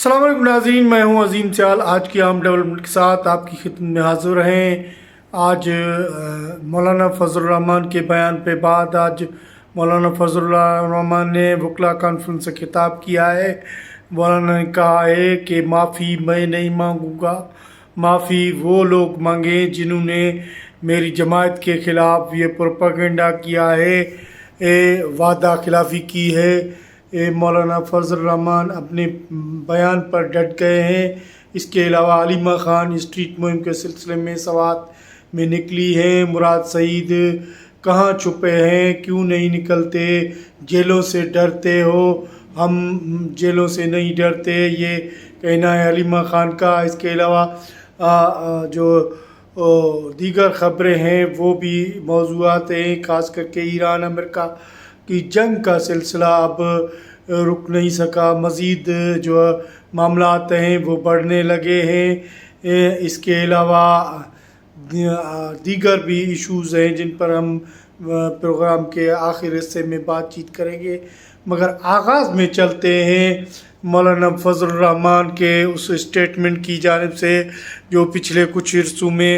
السلام علیکم ناظرین، میں ہوں عظیم سیال۔ آج کی عام ڈیولپمنٹ کے ساتھ آپ کی خدمت میں حاضر ہیں۔ آج مولانا فضل الرحمان کے بیان پہ بعد آج مولانا فضل الرحمان نے وکلا کانفرنس سے خطاب کیا ہے۔ مولانا نے کہا ہے کہ معافی میں نہیں مانگوں گا، معافی وہ لوگ مانگیں جنہوں نے میری جماعت کے خلاف یہ پروپیگنڈا کیا ہے، وعدہ خلافی کی ہے۔ مولانا فضل الرحمان اپنے بیان پر ڈٹ گئے ہیں۔ اس کے علاوہ علیمہ خان اسٹریٹ مہم کے سلسلے میں سوات میں نکلی ہیں۔ مراد سعید کہاں چھپے ہیں، کیوں نہیں نکلتے، جیلوں سے ڈرتے ہو؟ ہم جیلوں سے نہیں ڈرتے، یہ کہنا ہے علیمہ خان کا۔ اس کے علاوہ جو دیگر خبریں ہیں وہ بھی موضوعات ہیں، خاص کر کے ایران امریکہ کی جنگ کا سلسلہ اب رک نہیں سکا، مزید جو معاملات ہیں وہ بڑھنے لگے ہیں۔ اس کے علاوہ دیگر بھی ایشوز ہیں جن پر ہم پروگرام کے آخر حصے میں بات چیت کریں گے، مگر آغاز میں چلتے ہیں مولانا فضل الرحمان کے اس اسٹیٹمنٹ کی جانب سے جو پچھلے کچھ عرصوں میں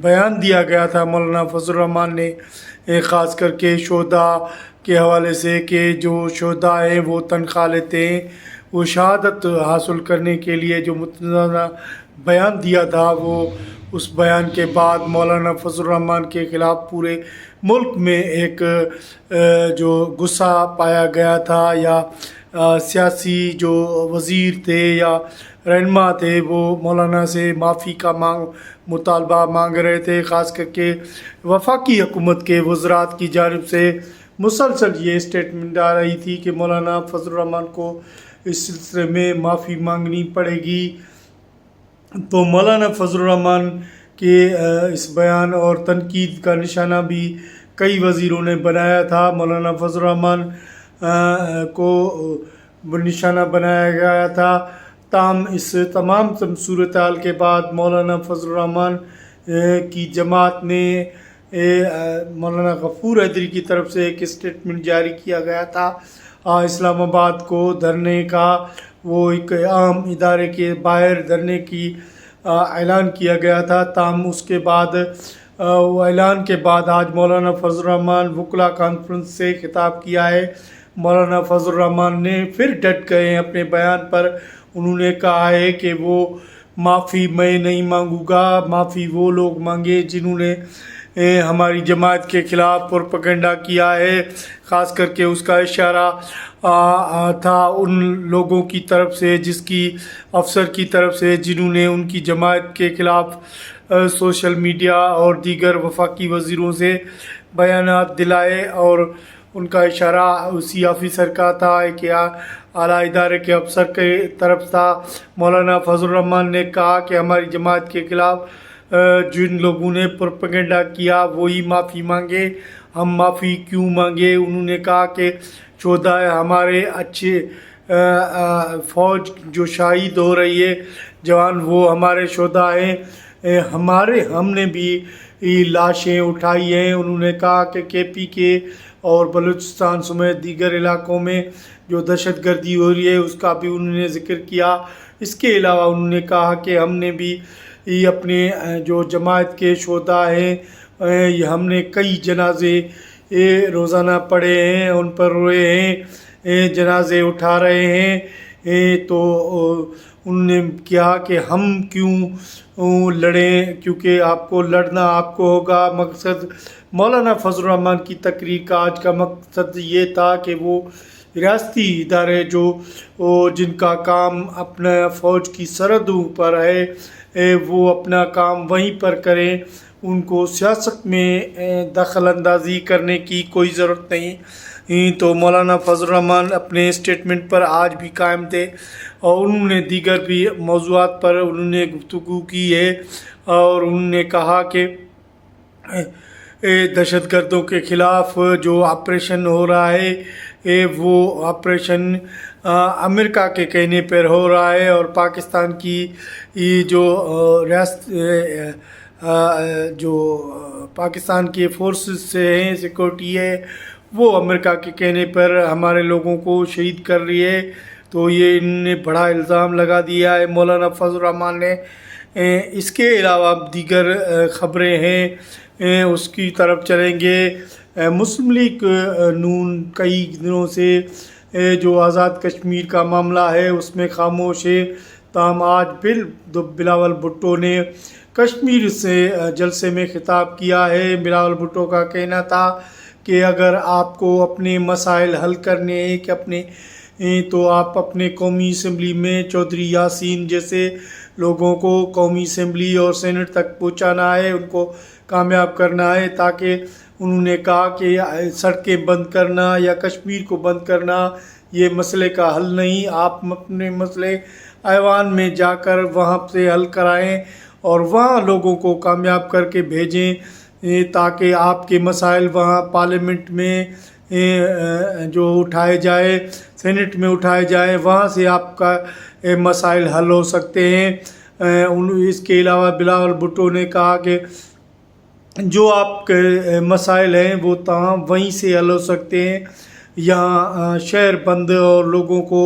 بیان دیا گیا تھا مولانا فضل الرحمان نے، خاص کر کے شہداء کے حوالے سے کہ جو شہداء ہیں وہ تنخواہ لیتے ہیں، وہ شہادت حاصل کرنے کے لیے جو متنازع بیان دیا تھا، وہ اس بیان کے بعد مولانا فضل الرحمان کے خلاف پورے ملک میں ایک جو غصہ پایا گیا تھا، یا سیاسی جو وزیر تھے یا رہنما تھے وہ مولانا سے معافی کا مطالبہ مانگ رہے تھے۔ خاص کر کے وفاقی حکومت کے وزرات کی جانب سے مسلسل یہ اسٹیٹمنٹ آ رہی تھی کہ مولانا فضل الرحمان کو اس سلسلے میں معافی مانگنی پڑے گی۔ تو مولانا فضل الرحمان کے اس بیان اور تنقید کا نشانہ بھی کئی وزیروں نے بنایا تھا۔ مولانا فضل الرحمان کو نشانہ بنایا گیا تھا، تاہم اس تمام صورتحال کے بعد مولانا فضل الرحمان کی جماعت نے مولانا غفور حیدری کی طرف سے ایک اسٹیٹمنٹ جاری کیا گیا تھا اسلام آباد کو دھرنے کا، وہ ایک عام ادارے کے باہر دھرنے کی اعلان کیا گیا تھا۔ تاہم اس کے بعد وہ اعلان کے بعد آج مولانا فضل الرحمان وکلا کانفرنس سے خطاب کیا ہے۔ مولانا فضل الرحمان نے پھر ڈٹ گئے ہیں اپنے بیان پر۔ انہوں نے کہا ہے کہ وہ معافی میں نہیں مانگوں گا، معافی وہ لوگ مانگے جنہوں نے ہماری جماعت کے خلاف پروپیگنڈا کیا ہے۔ خاص کر کے اس کا اشارہ تھا ان لوگوں کی طرف سے، جس کی افسر کی طرف سے جنہوں نے ان کی جماعت کے خلاف سوشل میڈیا اور دیگر وفاقی وزیروں سے بیانات دلائے، اور ان کا اشارہ اسی آفیسر کا تھا کہ اعلیٰ ادارے کے افسر کے طرف تھا۔ مولانا فضل الرحمان نے کہا کہ ہماری جماعت کے خلاف جن لوگوں نے پروپیگنڈا کیا وہی معافی مانگے، ہم معافی کیوں مانگے؟ انہوں نے کہا کہ شہداء ہمارے اچھے فوج جو شہید ہو رہی ہے جوان، وہ ہمارے شہداء ہیں، ہم نے بھی لاشیں اٹھائی ہیں۔ انہوں نے کہا کہ KPK اور بلوچستان سمیت دیگر علاقوں میں جو دہشت گردی ہو رہی ہے اس کا بھی انہوں نے ذکر کیا۔ اس کے علاوہ انہوں نے کہا کہ ہم نے بھی اپنے جو جماعت کے شہداء ہیں، ہم نے کئی جنازے روزانہ پڑھے ہیں، ان پر روئے ہیں، جنازے اٹھا رہے ہیں۔ تو انہوں نے کہا کہ ہم کیوں لڑیں، کیونکہ آپ کو لڑنا آپ کو ہوگا۔ مقصد مولانا فضل الرحمان کی تقریر کا آج کا مقصد یہ تھا کہ وہ ریاستی ادارے جن کا کام اپنا فوج کی سرحدوں پر ہے، وہ اپنا کام وہیں پر کریں، ان کو سیاست میں دخل اندازی کرنے کی کوئی ضرورت نہیں۔ تو مولانا فضل الرحمان اپنے اسٹیٹمنٹ پر آج بھی قائم تھے، اور انہوں نے دیگر بھی موضوعات پر انہوں نے گفتگو کی ہے، اور انہوں نے کہا کہ دہشت گردوں کے خلاف جو آپریشن ہو رہا ہے وہ آپریشن امریکہ کے کہنے پر ہو رہا ہے، اور پاکستان کی جو جو پاکستان کے فورسز سے ہیں، سیکورٹی ہے، وہ امریکہ کے کہنے پر ہمارے لوگوں کو شہید کر رہی ہے۔ تو یہ انہوں نے بڑا الزام لگا دیا ہے مولانا فضل الرحمان نے۔ اس کے علاوہ دیگر خبریں ہیں، اس کی طرف چلیں گے۔ مسلم لیگ نون کئی دنوں سے جو آزاد کشمیر کا معاملہ ہے اس میں خاموش ہے، تاہم آج بلاول بھٹو نے کشمیر سے جلسے میں خطاب کیا ہے۔ بلاول بھٹو کا کہنا تھا کہ اگر آپ کو اپنے مسائل حل کرنے ہیں کہ تو آپ اپنے قومی اسمبلی میں چودھری یاسین جیسے لوگوں کو قومی اسمبلی اور سینٹ تک پہنچانا ہے، ان کو کامیاب کرنا ہے، تاکہ انہوں نے کہا کہ سڑکیں بند کرنا یا کشمیر کو بند کرنا یہ مسئلے کا حل نہیں، آپ اپنے مسئلے ایوان میں جا کر وہاں سے حل کرائیں اور وہاں لوگوں کو کامیاب کر کے بھیجیں، تاکہ آپ کے مسائل وہاں پارلیمنٹ میں جو اٹھائے جائے، سینٹ میں اٹھائے جائے، وہاں سے آپ کا مسائل حل ہو سکتے ہیں۔ اس کے علاوہ بلاول بھٹو نے کہا کہ جو آپ کے مسائل ہیں وہ تاہم وہیں سے حل ہو سکتے ہیں، یہاں شہر بند اور لوگوں کو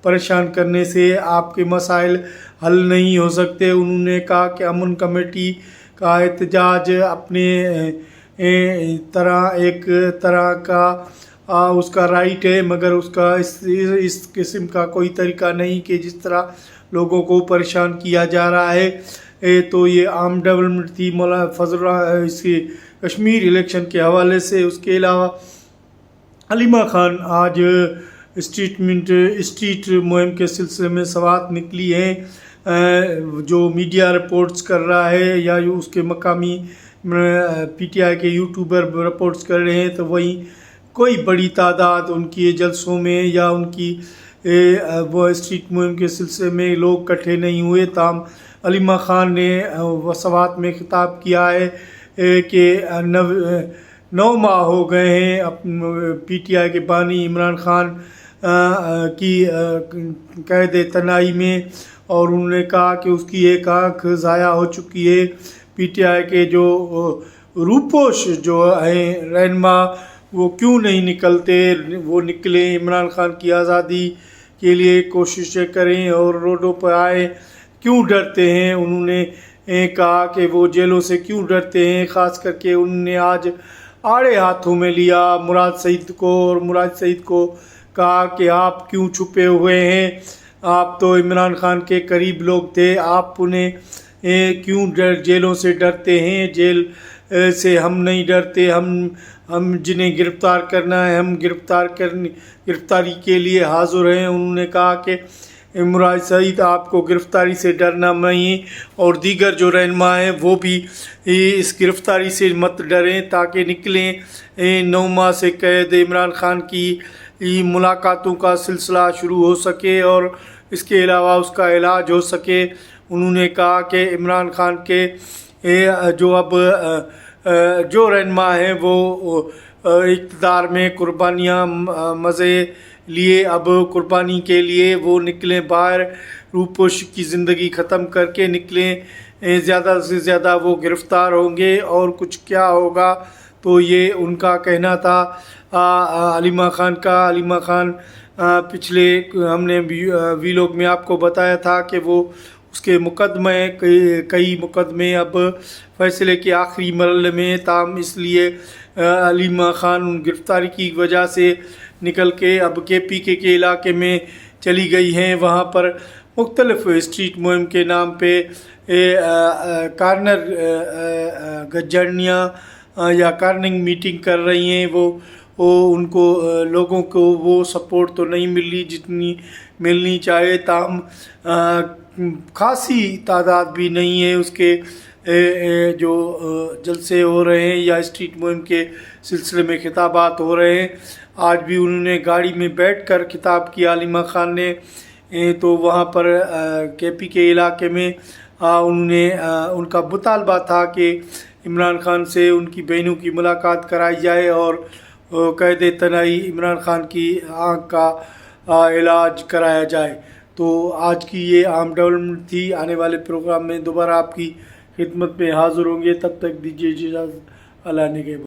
پریشان کرنے سے آپ کے مسائل حل نہیں ہو سکتے۔ انہوں نے کہا کہ امن کمیٹی کا احتجاج اپنے ایک طرح کا اس کا رائٹ ہے، مگر اس کا اس قسم کا کوئی طریقہ نہیں کہ جس طرح لوگوں کو پریشان کیا جا رہا ہے۔ تو یہ عام ڈیولپمنٹ تھی مولانا فضل اس کی کشمیر الیکشن کے حوالے سے۔ اس کے علاوہ علیمہ خان آج اسٹریٹ مہم کے سلسلے میں سوات نکلی ہیں، جو میڈیا رپورٹس کر رہا ہے یا اس کے مقامی پی ٹی آئی کے یوٹیوبر رپورٹس کر رہے ہیں، تو وہیں کوئی بڑی تعداد ان کی جلسوں میں یا ان کی وہ اسٹریٹ مہم کے سلسلے میں لوگ اکٹھے نہیں ہوئے، تاہم علیمہ خان نے سوات میں خطاب کیا ہے کہ 9 ماہ ہو گئے ہیں پی ٹی آئی کے بانی عمران خان کی قید تنہائی میں، اور انہوں نے کہا کہ اس کی ایک آنکھ ضائع ہو چکی ہے۔ پی ٹی آئی کے جو روپوش جو ہیں رہنما وہ کیوں نہیں نکلتے، وہ نکلیں، عمران خان کی آزادی کے لیے کوششیں کریں اور روڈوں پر آئیں، کیوں ڈرتے ہیں؟ انہوں نے کہا کہ وہ جیلوں سے کیوں ڈرتے ہیں، خاص کر کے انہوں نے آج آڑے ہاتھوں میں لیا مراد سعید کو، اور مراد سعید کو کہا کہ آپ کیوں چھپے ہوئے ہیں، آپ تو عمران خان کے قریب لوگ تھے، آپ انہیں کیوں جیلوں سے ڈرتے ہیں؟ جیل سے ہم نہیں ڈرتے، ہم جنہیں گرفتار کرنا ہے ہم گرفتاری کے لیے حاضر ہیں۔ انہوں نے کہا کہ مراد سعید آپ کو گرفتاری سے ڈرنا نہیں، اور دیگر جو رہنما ہیں وہ بھی اس گرفتاری سے مت ڈریں، تاکہ نکلیں 9 ماہ سے قید عمران خان کی ملاقاتوں کا سلسلہ شروع ہو سکے اور اس کے علاوہ اس کا علاج ہو سکے۔ انہوں نے کہا کہ عمران خان کے جو اب جو رہنما ہیں وہ اقتدار میں قربانیاں مزے لیے، اب قربانی کے لیے وہ نکلیں باہر، روپوش کی زندگی ختم کر کے نکلیں، زیادہ سے زیادہ وہ گرفتار ہوں گے اور کچھ کیا ہوگا۔ تو یہ ان کا کہنا تھا علیمہ خان کا۔ علیمہ خان پچھلے ہم نے ویلوگ میں آپ کو بتایا تھا کہ وہ اس کے کئی مقدمے اب فیصلے کے آخری مرحلے میں، تاہم اس لیے علیمہ خان گرفتاری کی وجہ سے نکل کے اب کے پی کے علاقے میں چلی گئی ہیں، وہاں پر مختلف اسٹریٹ مہم کے نام پہ کارنر گجرنیاں یا کارننگ میٹنگ کر رہی ہیں۔ وہ ان کو لوگوں کو وہ سپورٹ تو نہیں مل رہی جتنی ملنی چاہے، تاہم خاصی تعداد بھی نہیں ہے اس کے جو جلسے ہو رہے ہیں یا اسٹریٹ مہم کے سلسلے میں خطابات ہو رہے ہیں۔ آج بھی انہوں نے گاڑی میں بیٹھ کر خطاب کیا علیمہ خان نے، تو وہاں پر کے پی کے علاقے میں انہوں نے ان کا مطالبہ تھا کہ عمران خان سے ان کی بہنوں کی ملاقات کرائی جائے اور قید تنہائی عمران خان کی آنکھ کا علاج کرایا جائے۔ تو آج کی یہ عام ڈیولپمنٹ تھی۔ آنے والے پروگرام میں دوبارہ آپ کی خدمت میں حاضر ہوں گے، تب تک دیجیے اجازت، اللہ نگہبان۔